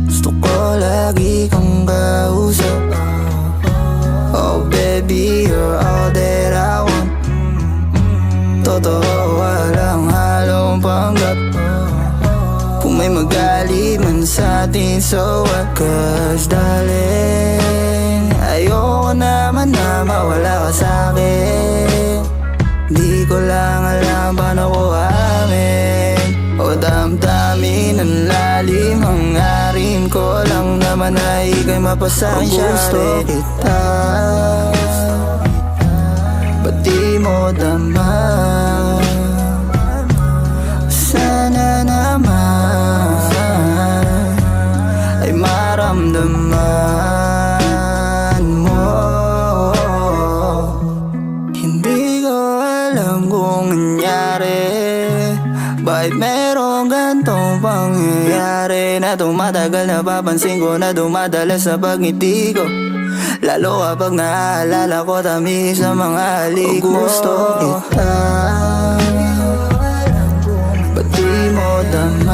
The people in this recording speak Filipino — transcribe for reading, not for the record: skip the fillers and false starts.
Gusto ko lagi kang kausap. Oh baby, you're all that I want. Totoo, walang halong panggap. Kung may magalit man sa atin, so what? Cause darling, ayoko naman na mawala ka sa'kin. Di ko lang alam paano ko amin. O damdamin ang lalim, hangarin ko lang naman na ika'y mapasensya. Gusto kita, ba't di mo daman? Sana naman ay maramdaman mo. Hindi ko alam kung nangyari, bakit merong gantong pangyayari na tumatagal, napapansin ko na dumadala sa pagngiti ko. Lalo kapag naaalala ko tamis sa mga halik mo. Gusto kita, ba't di mo daman?